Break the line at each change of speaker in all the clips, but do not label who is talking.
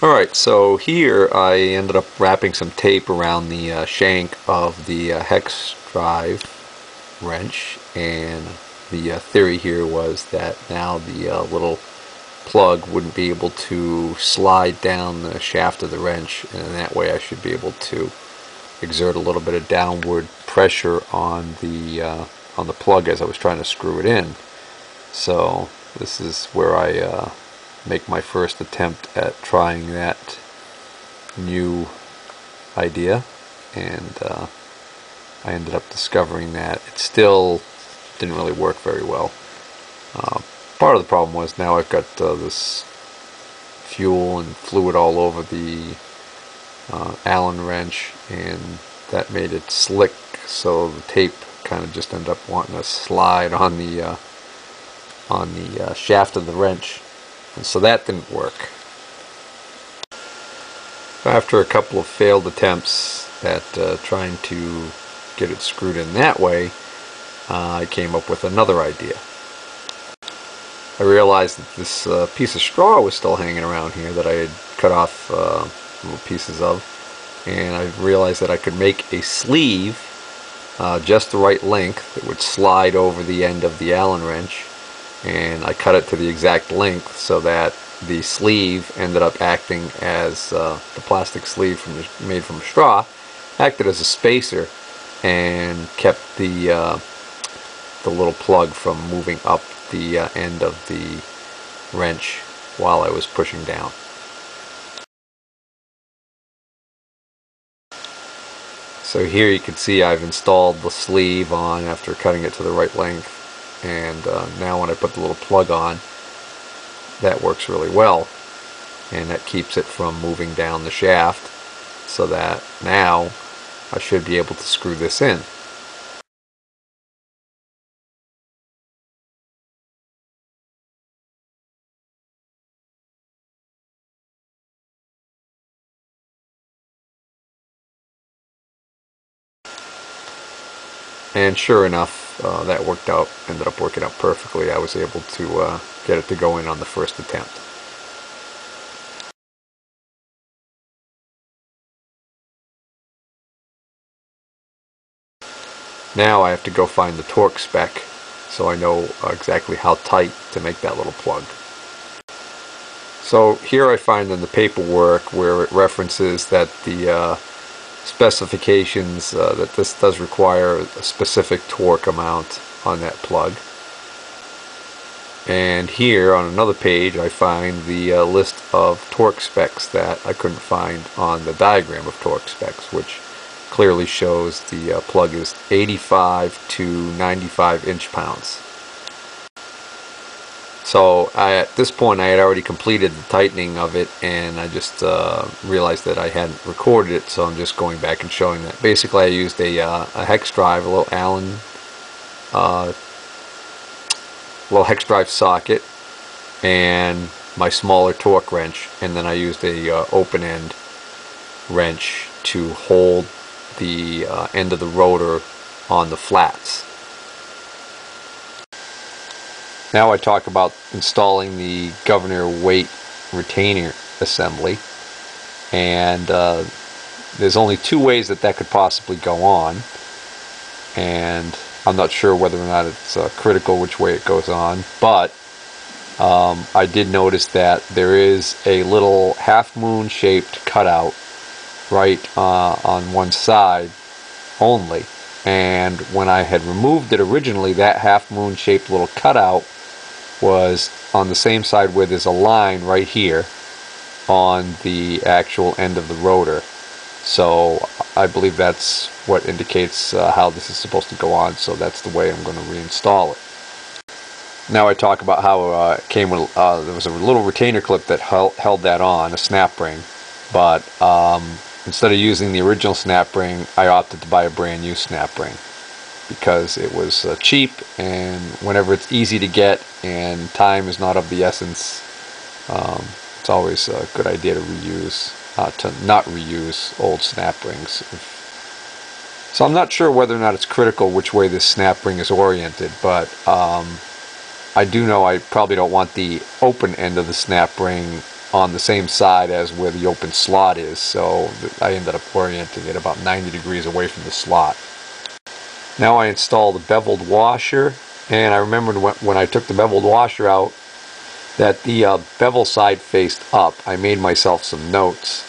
Alright, so here I ended up wrapping some tape around the shank of the hex drive wrench, and the theory here was that now the little plug wouldn't be able to slide down the shaft of the wrench, and in that way I should be able to exert a little bit of downward pressure on the plug as I was trying to screw it in. So this is where I make my first attempt at trying that new idea, and I ended up discovering that it still didn't really work very well. Part of the problem was now I've got this fuel and fluid all over the Allen wrench, and that made it slick, so the tape kind of just ended up wanting to slide on the shaft of the wrench, and so that didn't work. After a couple of failed attempts at trying to get it screwed in that way, I came up with another idea. I realized that this piece of straw was still hanging around here that I had cut off little pieces of, and I realized that I could make a sleeve just the right length that would slide over the end of the Allen wrench, and I cut it to the exact length so that the sleeve ended up acting as the plastic sleeve made from straw acted as a spacer and kept the little plug from moving up the end of the wrench while I was pushing down. So here you can see I've installed the sleeve on after cutting it to the right length, and now when I put the little plug on, that works really well, and that keeps it from moving down the shaft, so that now I should be able to screw this in. And sure enough, that ended up working out perfectly. I was able to get it to go in on the first attempt. Now I have to go find the torque spec so I know exactly how tight to make that little plug. So here I find in the paperwork where it references that the specifications that this does require a specific torque amount on that plug. And here on another page I find the list of torque specs that I couldn't find on the diagram of torque specs, which clearly shows the plug is 85 to 95 inch-pounds. So at this point I had already completed the tightening of it, and I just realized that I hadn't recorded it, so I'm just going back and showing that. Basically I used a hex drive, a little Allen little hex drive socket, and my smaller torque wrench, and then I used a open end wrench to hold the end of the rotor on the flats. Now I talk about installing the governor weight retainer assembly, and there's only two ways that could possibly go on, and I'm not sure whether or not it's critical which way it goes on, but I did notice that there is a little half moon shaped cutout right on one side only, and when I had removed it originally, that half moon shaped little cutout was on the same side where there's a line right here on the actual end of the rotor. So I believe that's what indicates how this is supposed to go on, so that's the way I'm going to reinstall it. Now I talk about how it came with, there was a little retainer clip that held that on, a snap ring, but instead of using the original snap ring, I opted to buy a brand new snap ring because it was cheap, and whenever it's easy to get and time is not of the essence, it's always a good idea to not reuse old snap rings. So I'm not sure whether or not it's critical which way this snap ring is oriented, but I do know I probably don't want the open end of the snap ring on the same side as where the open slot is, so I ended up orienting it about 90 degrees away from the slot. Now I install the beveled washer, and I remembered when I took the beveled washer out that the bevel side faced up. I made myself some notes,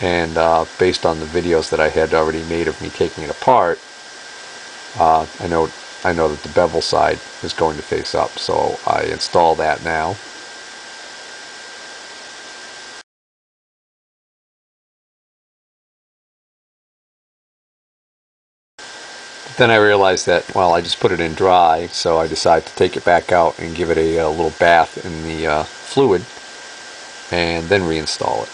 and based on the videos that I had already made of me taking it apart, I know that the bevel side is going to face up, so I install that now. Then I realized that, well, I just put it in dry, so I decided to take it back out and give it a little bath in the fluid, and then reinstall it.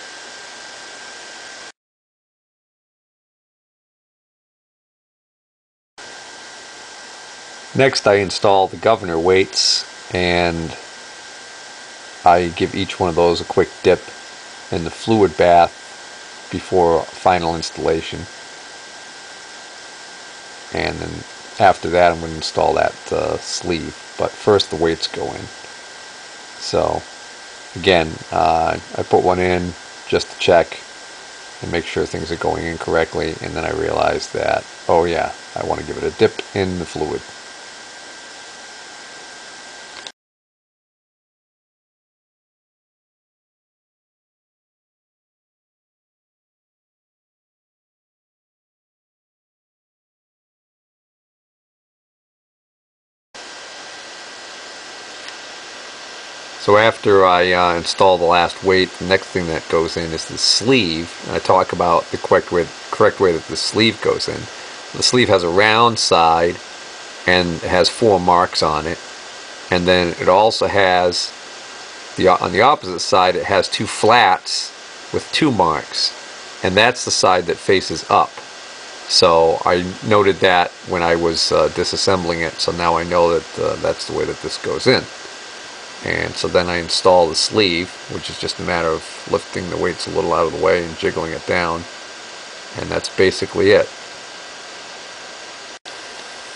Next, I install the governor weights, and I give each one of those a quick dip in the fluid bath before final installation. And then after that, I'm going to install that sleeve. But first, the weights go in. So again, I put one in just to check and make sure things are going in correctly, and then I realized that, oh yeah, I want to give it a dip in the fluid. So after I install the last weight, the next thing that goes in is the sleeve. And I talk about the correct way that the sleeve goes in. The sleeve has a round side and it has 4 marks on it. And then it also has, on the opposite side, it has 2 flats with 2 marks. And that's the side that faces up. So I noted that when I was disassembling it, so now I know that that's the way that this goes in. And so then I install the sleeve, which is just a matter of lifting the weights a little out of the way and jiggling it down. And that's basically it.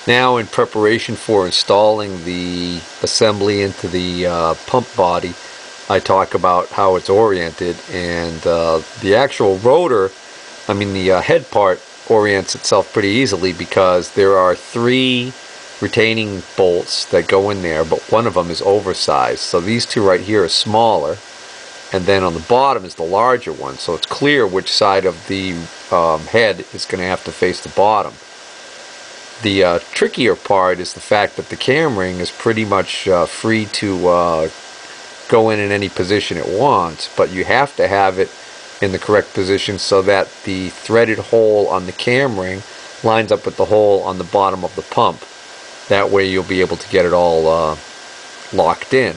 Now, in preparation for installing the assembly into the pump body, I talk about how it's oriented, and the actual rotor, the head part, orients itself pretty easily because there are 3 retaining bolts that go in there, but one of them is oversized. So these 2 right here are smaller, and then on the bottom is the larger one. So it's clear which side of the head is going to have to face the bottom. The trickier part is the fact that the cam ring is pretty much free to go in any position it wants, but you have to have it in the correct position so that the threaded hole on the cam ring lines up with the hole on the bottom of the pump. That way you'll be able to get it all locked in.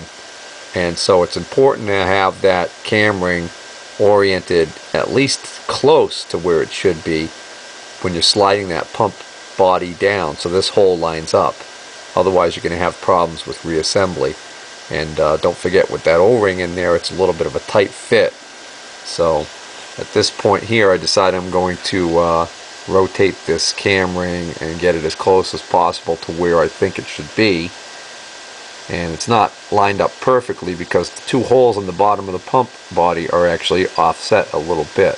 And so it's important to have that cam ring oriented at least close to where it should be when you're sliding that pump body down, so this hole lines up. Otherwise you're going to have problems with reassembly. And don't forget, with that O-ring in there, it's a little bit of a tight fit. So at this point here, I decide I'm going to rotate this cam ring and get it as close as possible to where I think it should be. And it's not lined up perfectly because the 2 holes on the bottom of the pump body are actually offset a little bit.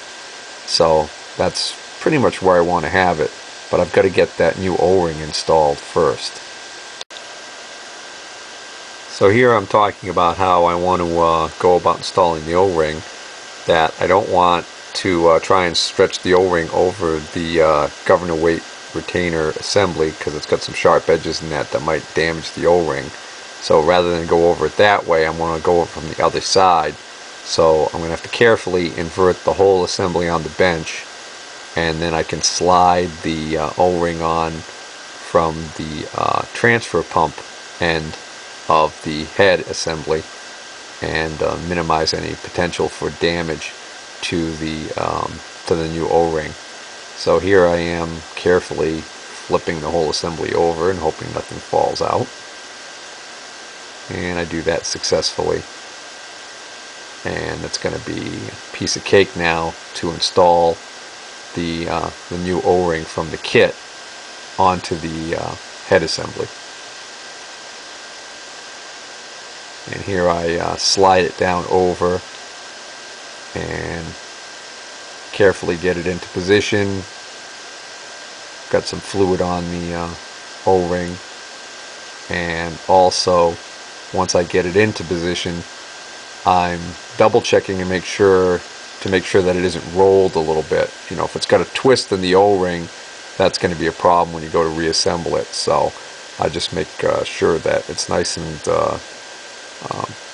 So that's pretty much where I want to have it, but I've got to get that new O-ring installed first. So here I'm talking about how I want to go about installing the O-ring, that I don't want to try and stretch the O-ring over the governor weight retainer assembly because it's got some sharp edges in that might damage the O-ring. So rather than go over it that way, I'm going to go over from the other side. So I'm going to have to carefully invert the whole assembly on the bench, and then I can slide the O-ring on from the transfer pump end of the head assembly and minimize any potential for damage to the new O-ring. So here I am carefully flipping the whole assembly over and hoping nothing falls out, and I do that successfully. And it's going to be a piece of cake now to install the new O-ring from the kit onto the head assembly. And here I slide it down over and carefully get it into position. Got some fluid on the O-ring, and also once I get it into position, I'm double checking and make sure that it isn't rolled a little bit. You know, if it's got a twist in the O-ring, that's going to be a problem when you go to reassemble it. So I just make sure that it's nice and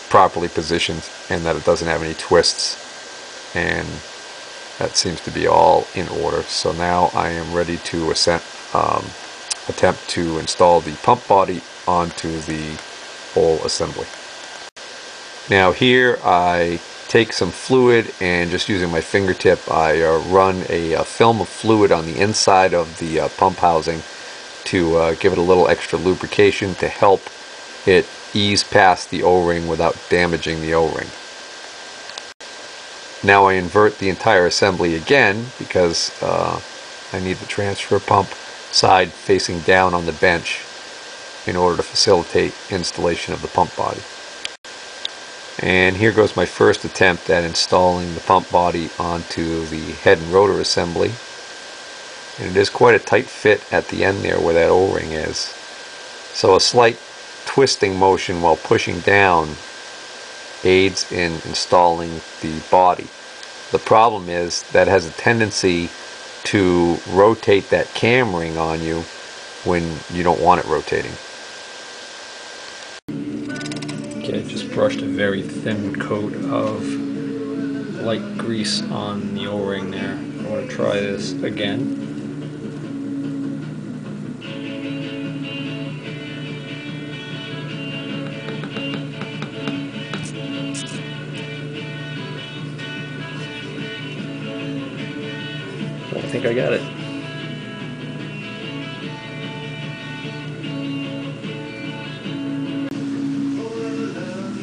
properly positioned and that it doesn't have any twists, and that seems to be all in order. So now I am ready to attempt to install the pump body onto the whole assembly. Now here I take some fluid, and just using my fingertip I run a film of fluid on the inside of the pump housing to give it a little extra lubrication to help it ease past the O-ring without damaging the O-ring. Now I invert the entire assembly again because I need the transfer pump side facing down on the bench in order to facilitate installation of the pump body. And here goes my first attempt at installing the pump body onto the head and rotor assembly. And it is quite a tight fit at the end there where that O-ring is. So a slight twisting motion while pushing down aids in installing the body. The problem is that it has a tendency to rotate that cam ring on you when you don't want it rotating. Okay, just brushed a very thin coat of light grease on the O-ring there. I want to try this again. I think I got it.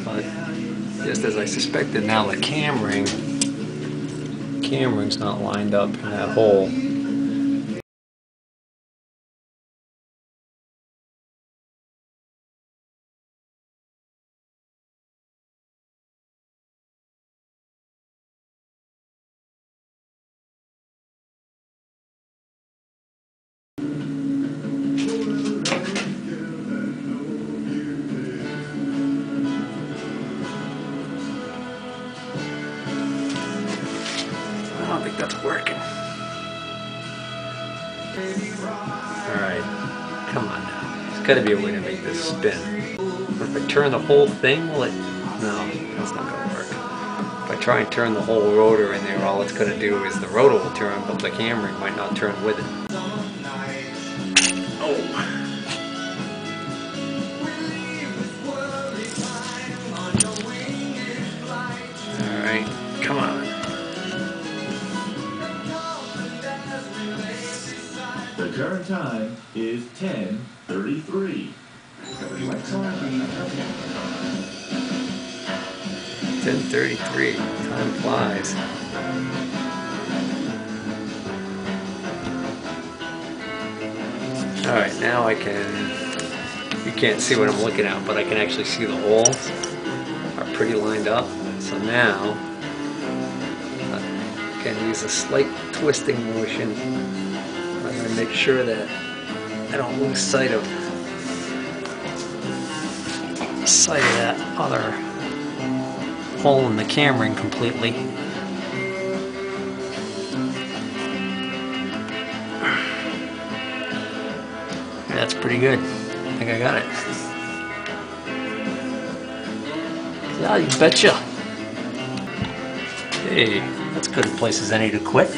But just as I suspected, now the cam ring's not lined up in that hole. I don't think that's working. Alright, come on now. There's got to be a way to make this spin. If I turn the whole thing, will it? No, that's not going to work. If I try and turn the whole rotor in there, all it's going to do is the rotor will turn, but the cam ring might not turn with it. Oh! Alright, come on.
The current time is 10:33.
10:33. Time flies. Alright, now I can... You can't see what I'm looking at, but I can actually see the holes are pretty lined up. So now I can use a slight twisting motion. I'm going to make sure that I don't lose sight of that other hole in the cam ring completely. That's pretty good. I think I got it. Yeah, you betcha. Hey, that's good a place as any to quit.